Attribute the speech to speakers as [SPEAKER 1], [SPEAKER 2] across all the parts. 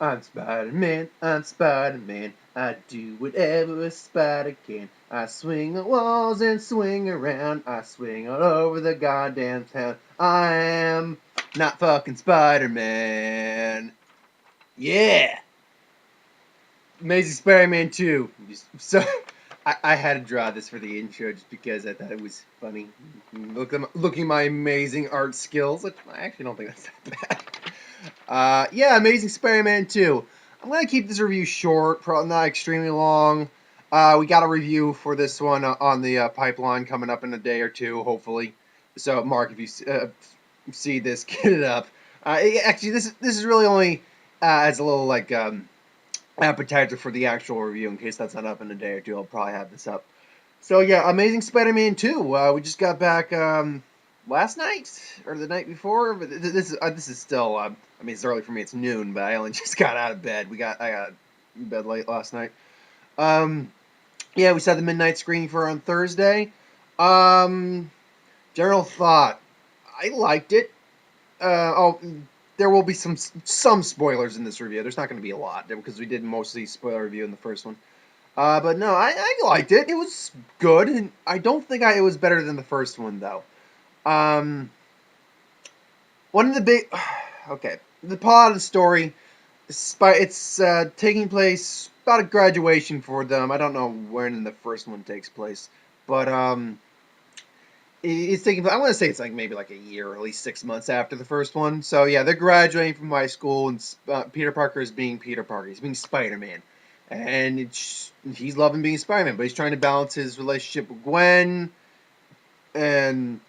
[SPEAKER 1] I'm Spider-Man, I'm Spider-Man. I do whatever a spider can. I swing the walls and swing around. I swing all over the goddamn town. I am not fucking Spider-Man. Yeah! Amazing Spider-Man 2. So, I had to draw this for the intro just because I thought it was funny. Looking at my amazing art skills. I actually don't think that's that bad. Yeah, Amazing Spider-Man 2. I'm gonna keep this review short, probably not extremely long. We got a review for this one on the pipeline coming up in a day or two, hopefully. So, Mark, if you see this, get it up. Actually, this is really only as a little like appetizer for the actual review. In case that's not up in a day or two, I'll probably have this up. So yeah, Amazing Spider-Man 2. We just got back last night or the night before. But this is still. I mean, it's early for me. It's noon, but I only just got out of bed. I got in bed late last night. Um, yeah, we saw the midnight screening for on Thursday. Um, General thought, I liked it. Oh, there will be some spoilers in this review. There's not going to be a lot because we did mostly spoiler review in the first one. But no, I liked it. It was good, and I don't think it was better than the first one though. Um, one of the big, okay, the plot of the story, it's taking place about a graduation for them. I don't know when the first one takes place, but it's taking. I want to say it's like maybe like a year, or at least 6 months after the first one. So yeah, they're graduating from high school, and Peter Parker is being Peter Parker. He's being Spider Man, and he's loving being Spider Man, but he's trying to balance his relationship with Gwen, and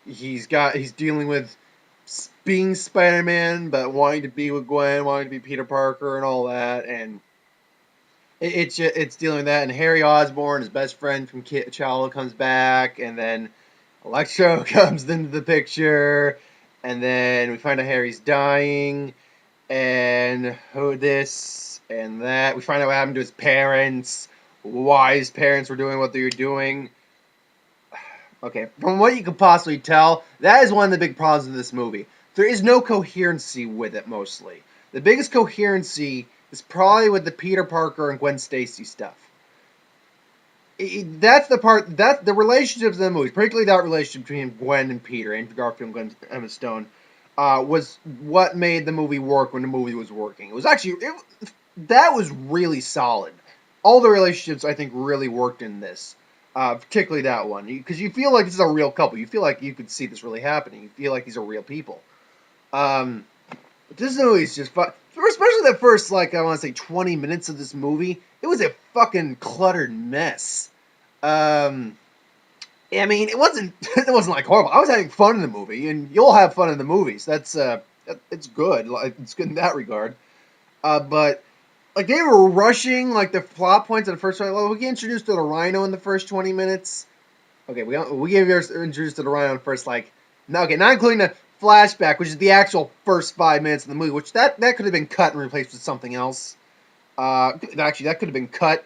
[SPEAKER 1] he's dealing with being Spider Man, but wanting to be with Gwen, wanting to be Peter Parker, and all that, and it's dealing with that. And Harry Osborn, his best friend from childhood, comes back, and then Electro comes into the picture, and then we find out Harry's dying, and who this and that. We find out what happened to his parents, why his parents were doing what they were doing. Okay, from what you can possibly tell, that is one of the big problems of this movie. There is no coherency with it, mostly. The biggest coherency is probably with the Peter Parker and Gwen Stacy stuff. That's the part that the relationships in the movie, particularly that relationship between Gwen and Peter, Andrew Garfield and Gwen Emma Stone, was what made the movie work when the movie was working. It was actually that was really solid. All the relationships I think really worked in this, particularly that one, because you feel like this is a real couple. You feel like you could see this really happening. You feel like these are real people. Um, this movie is just fun. Especially the first, like, I want to say 20 minutes of this movie. It was a fucking cluttered mess. Um, I mean, it wasn't like horrible. I was having fun in the movie, and you'll have fun in the movies. It's good. Like, it's good in that regard. But like they were rushing like the plot points in the first one. Well, we get introduced to the Rhino in the first 20 minutes. Okay, we get introduced to the Rhino in the first like no, okay, not including the flashback, which is the actual first 5 minutes of the movie, which that could have been cut and replaced with something else. Actually, that could have been cut,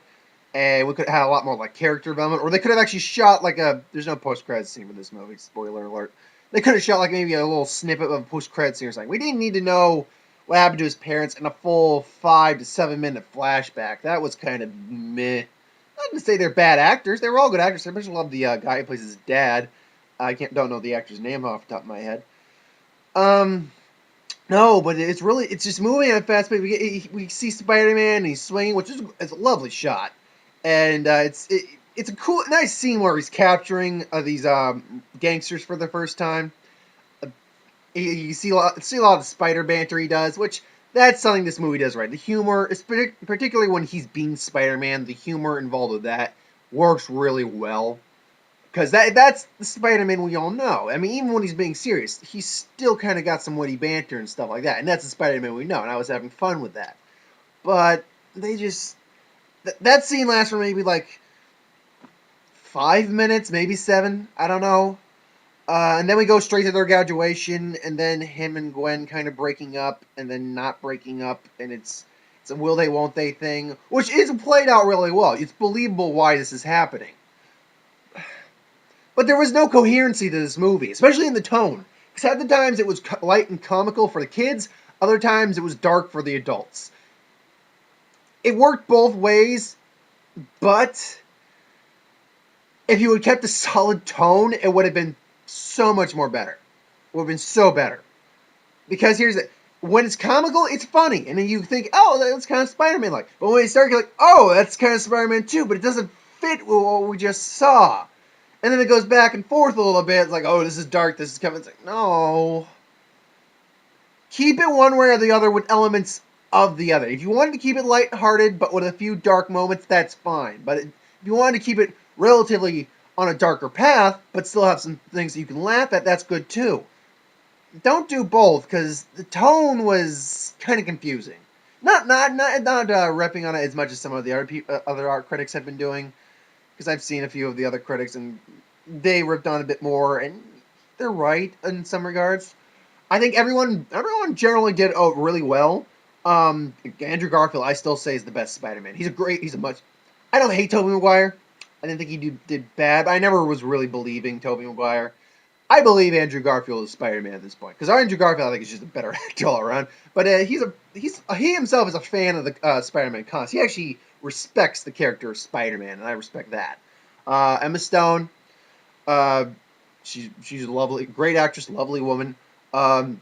[SPEAKER 1] and we could have had a lot more like character development, or they could have actually shot like a. There's no post credit scene for this movie. Spoiler alert. They could have shot like maybe a little snippet of a post credit scene or something. We didn't need to know what happened to his parents in a full 5 to 7 minute flashback. That was kind of meh. Not to say they're bad actors. They were all good actors. I especially love the guy who plays his dad. I don't know the actor's name off the top of my head. Um, no, but it's just moving at a fast pace. We see Spider Man and he's swinging, which is it's a lovely shot, and it's a cool, nice scene where he's capturing these gangsters for the first time. Uh, you see a lot of spider banter he does, which that's something this movie does right. The humor, particularly when he's being Spider Man, the humor involved with that works really well. Because that's the Spider-Man we all know. I mean, even when he's being serious, he's still kind of got some witty banter and stuff like that. And that's the Spider-Man we know, and I was having fun with that. But they just... that scene lasts for maybe, like, 5 minutes, maybe 7. I don't know. And then we go straight to their graduation, and then him and Gwen kind of breaking up, and then not breaking up, and it's a will they, won't they thing, which is played out really well. It's believable why this is happening. But there was no coherency to this movie, especially in the tone. Because at the times it was light and comical for the kids, Other times it was dark for the adults. It worked both ways, but if you had kept a solid tone, it would have been so much more better. It would have been so better. Because here's it. When it's comical, it's funny. And then you think, oh, that's kind of Spider-Man like. But when you start, you're like, oh, that's kind of Spider-Man too, but it doesn't fit with what we just saw. And then it goes back and forth a little bit. It's like, oh, this is dark, this is coming. It's like, no. Keep it one way or the other with elements of the other. If you wanted to keep it lighthearted, but with a few dark moments, that's fine. But if you wanted to keep it relatively on a darker path, but still have some things that you can laugh at, that's good too. Don't do both, because the tone was kind of confusing. Not repping on it as much as some of the other art critics have been doing, because I've seen a few of the other critics and they ripped on a bit more, and they're right in some regards. I think everyone generally did really well. Andrew Garfield, I still say, is the best Spider-Man. I don't hate Tobey Maguire. I didn't think he did bad, but I never was really believing Tobey Maguire. I believe Andrew Garfield is Spider-Man at this point, because Andrew Garfield, I think, is just a better actor all around. But he himself is a fan of the Spider-Man comics. He actually respects the character of Spider-Man, and I respect that. Emma Stone, uh, she's a lovely, great actress, lovely woman. I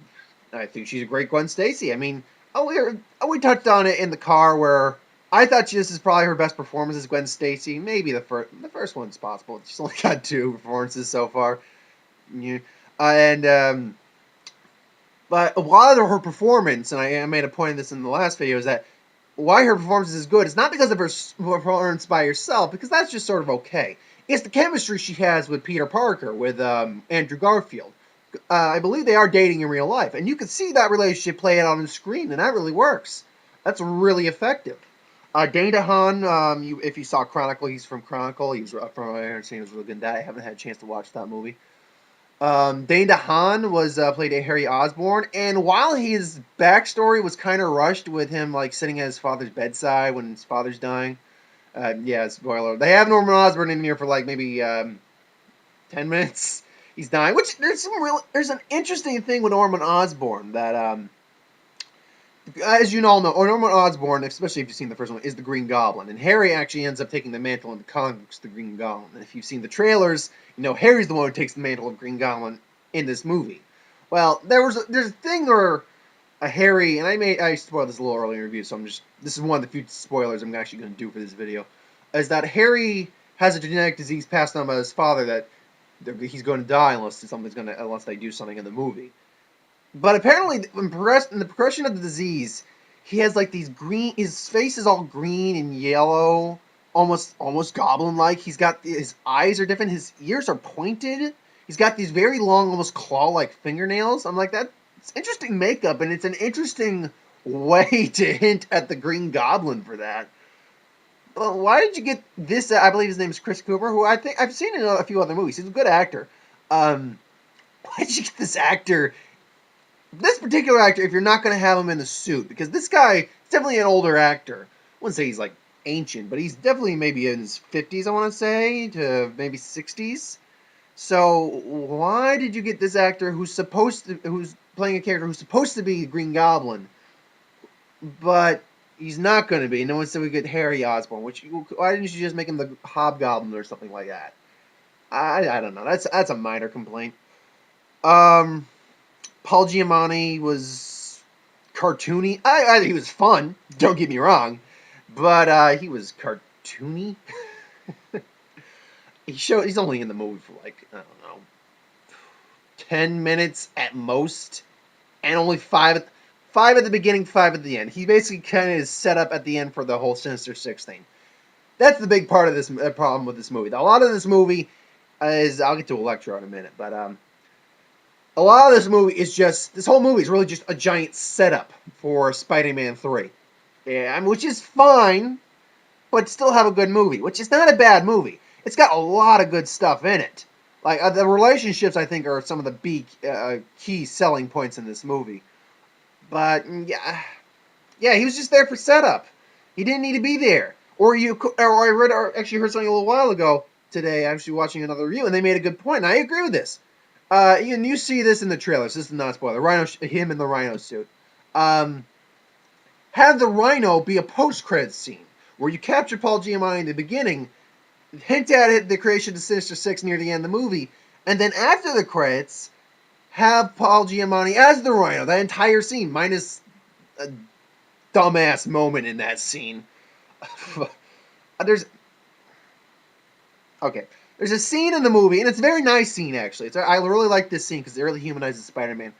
[SPEAKER 1] think she's a great Gwen Stacy. I mean, we touched on it in the car where I thought this is probably her best performance as Gwen Stacy. Maybe the first one's possible. She's only got 2 performances so far. Yeah. But a lot of her performance, and I made a point of this in the last video, is that why her performance is good. It's not because of her performance by herself, because that's just sort of okay. It's the chemistry she has with Peter Parker, with Andrew Garfield. I believe they are dating in real life, and you can see that relationship play out on the screen, and that really works. That's really effective. Dane DeHaan, if you saw Chronicle, he's from Chronicle. He was from what I understand, he was really good in that. I haven't had a chance to watch that movie. Dane DeHaan played a Harry Osborn, and while his backstory was kind of rushed with him like sitting at his father's bedside when his father's dying, yeah, spoiler. They have Norman Osborn in here for like maybe 10 minutes. He's dying. Which there's an interesting thing with Norman Osborn that as you all know, or Norman Osborn, especially if you've seen the first one, is the Green Goblin. And Harry actually ends up taking the mantle in the comics, the Green Goblin. And if you've seen the trailers, you know Harry's the one who takes the mantle of Green Goblin in this movie. Well, there's a thing where Harry, and I spoiled this a little earlier in the review, so this is one of the few spoilers I'm actually going to do for this video, is that Harry has a genetic disease passed on by his father that he's going to die unless they do something in the movie. But apparently, in the progression of the disease, he has like these green. His face is all green and yellow, almost goblin-like. His eyes are different. His ears are pointed. He's got these very long, almost claw-like fingernails. I'm like, that's interesting makeup, and it's an interesting way to hint at the Green Goblin for that. But why did you get this? I believe his name is Chris Cooper, who I think I've seen in a few other movies. He's a good actor. Why did you get this actor? This particular actor, if you're not going to have him in the suit, because this guy is definitely an older actor. I wouldn't say he's like ancient, but he's definitely maybe in his 50s, I want to say, to maybe 60s. So why did you get this actor who's playing a character who's supposed to be Green Goblin, but he's not going to be? No one said we get Harry Osborn. Why didn't you just make him the Hobgoblin or something like that? I don't know. That's a minor complaint. Paul Giamatti was cartoony. I think he was fun. Don't get me wrong, but he was cartoony. He's only in the movie for like, I don't know, 10 minutes at most, and only 5 at the beginning, 5 at the end. He basically kind of is set up at the end for the whole Sinister Six thing. That's the big part of this problem with this movie. A lot of this movie is, I'll get to Electro in a minute, but a lot of this whole movie is really just a giant setup for Spider-Man 3. Yeah, which is fine, but still have a good movie, which is not a bad movie. It's got a lot of good stuff in it. Like, the relationships, I think, are some of the big key selling points in this movie. But, yeah, he was just there for setup. He didn't need to be there. Or I actually heard something a little while ago today, actually watching another review, and they made a good point, and I agree with this. And you see this in the trailers. This is not a spoiler. Him in the Rhino suit. Um, have the Rhino be a post-credits scene where you capture Paul Giamatti in the beginning, hint at it, the creation of Sinister Six near the end of the movie, and then after the credits, have Paul Giamatti as the Rhino. That entire scene, minus a dumbass moment in that scene. There's okay. There's a scene in the movie, and it's a very nice scene actually. I really like this scene because it really humanizes Spider-Man.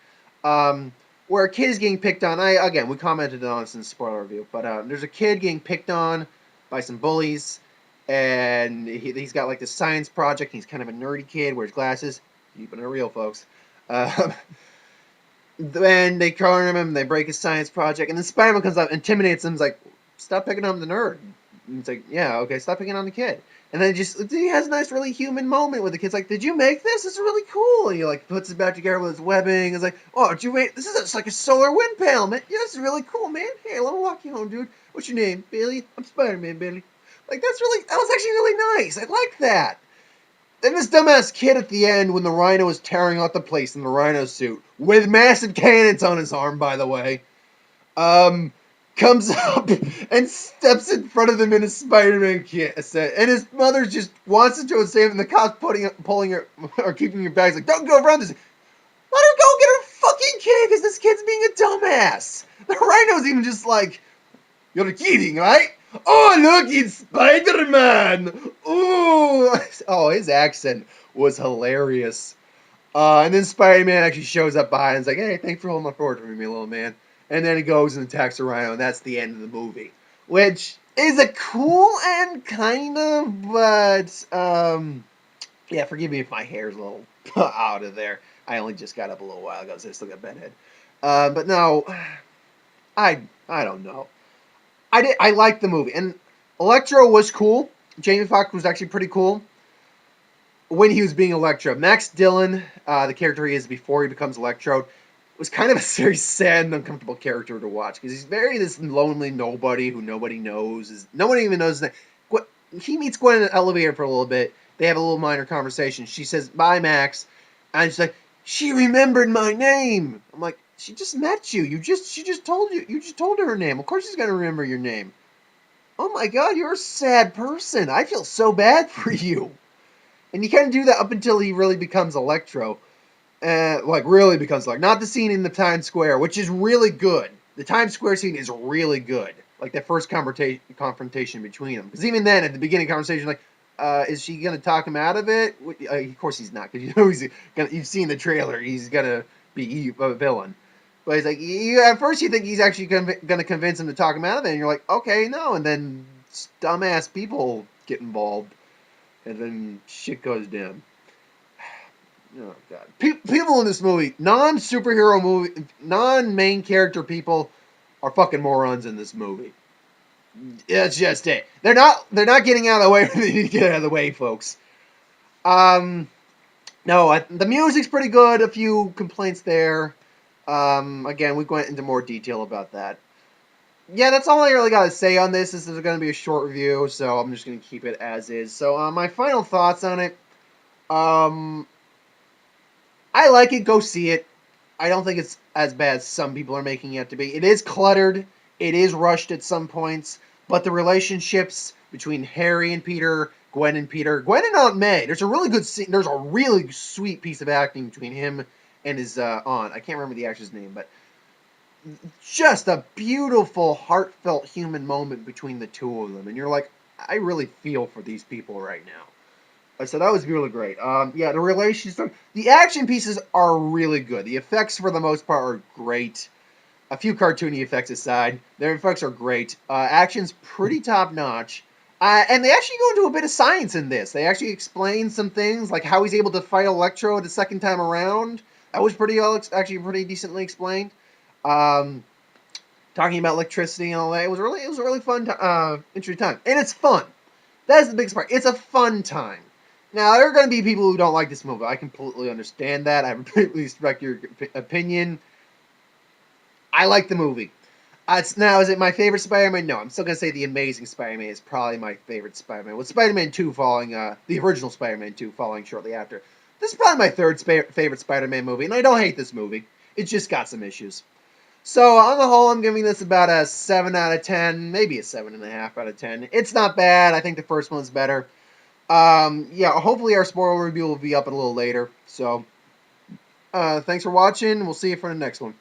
[SPEAKER 1] Um, where a kid is getting picked on. We commented on this in the spoiler review, but there's a kid getting picked on by some bullies, and he's got like this science project. He's kind of a nerdy kid, wears glasses. Keeping it real, folks. Uh, and they corner him, they break his science project, and then Spider-Man comes up, intimidates him, he's like, "Stop picking on the nerd." And it's like, "Yeah, okay, stop picking on the kid." And then he has a nice, really human moment with the kid's like, "Did you make this? It's really cool." And he like puts it back together with his webbing. It's like, "Oh, did you make this? Is like a solar wind panel, man. Yeah, this is really cool, man. Hey, let me walk you home, dude. What's your name, Billy? I'm Spider-Man, Billy." Like that was actually really nice. I like that. Then this dumbass kid at the end, when the Rhino is tearing out the place in the Rhino suit, with massive cannons on his arm, by the way, um, comes up and steps in front of him in a Spider-Man set, and his mother just wants to save him. And the cops pulling her, or keeping her back. Like, "Don't go around this. Let her go get her fucking kid, because this kid's being a dumbass." The Rhino's even just like, "You're kidding, right? Oh, look, it's Spider-Man. Ooh." Oh, his accent was hilarious. And then Spider-Man actually shows up behind and is like, "Hey, thanks for holding my fort for me, little man." And then he goes and attacks the Rhino, and that's the end of the movie. Which is a cool end, kind of, but, yeah, forgive me if my hair's a little out of there. I only just got up a little while ago, so I still got bedhead. But no, I don't know. I liked the movie, and Electro was cool. Jamie Foxx was actually pretty cool when he was being Electro. Max Dillon, the character he is before he becomes Electro, was kind of a very sad and uncomfortable character to watch because he's very this lonely nobody who nobody knows. Nobody even knows that. He meets Gwen in an elevator for a little bit. They have a little minor conversation. She says, "Bye, Max," and she's like, "She remembered my name." I'm like, "She just met you. She just told you. You just told her her name. Of course she's gonna remember your name." Oh my God, you're a sad person. I feel so bad for you. And you kind of do that up until he really becomes Electro. Like, really becomes like, not the scene in the Times Square, which is really good. The Times Square scene is really good. Like, the first confrontation between them. Because even then, at the beginning conversation, like, is she going to talk him out of it? Of course he's not, because you know you've seen the trailer. He's going to be a villain. But he's like, at first you think he's actually going to convince him to talk him out of it, and you're like, okay, no. And then dumbass people get involved, and then shit goes down. Oh God! People in this movie, non-superhero movie, non-main character people, are fucking morons in this movie. That's just it. They're not getting out of the way when they need to get out of the way, folks. Um, no, the music's pretty good. A few complaints there. Again, we went into more detail about that. Yeah, that's all I really got to say on this. This is going to be a short review, so I'm just going to keep it as is. So, my final thoughts on it. Um, I like it. Go see it. I don't think it's as bad as some people are making it to be. It is cluttered. It is rushed at some points. But the relationships between Harry and Peter, Gwen and Peter, Gwen and Aunt May, there's a really good scene. There's a really sweet piece of acting between him and his aunt. I can't remember the actor's name, but just a beautiful, heartfelt human moment between the two of them. And you're like, I really feel for these people right now. So that was really great. Yeah, the relations, the action pieces are really good. The effects, for the most part, are great. A few cartoony effects aside, their effects are great. Action's pretty top notch. And they actually go into a bit of science in this. They actually explain some things, like how he's able to fight Electro the second time around. That was actually pretty decently explained. Um, Talking about electricity and all that, it was a really fun, interesting time, and it's fun. That's the biggest part. It's a fun time. Now, there are going to be people who don't like this movie. I completely understand that. I completely respect your opinion. I like the movie. Now, is it my favorite Spider-Man? No, I'm still going to say The Amazing Spider-Man is probably my favorite Spider-Man. With Spider-Man 2 following, the original Spider-Man 2 following shortly after. This is probably my third favorite Spider-Man movie, and I don't hate this movie. It's just got some issues. So on the whole, I'm giving this about a 7 out of 10, maybe a 7.5 out of 10. It's not bad. I think the first one's better. Yeah, hopefully our spoiler review will be up a little later. So, thanks for watching. We'll see you for the next one.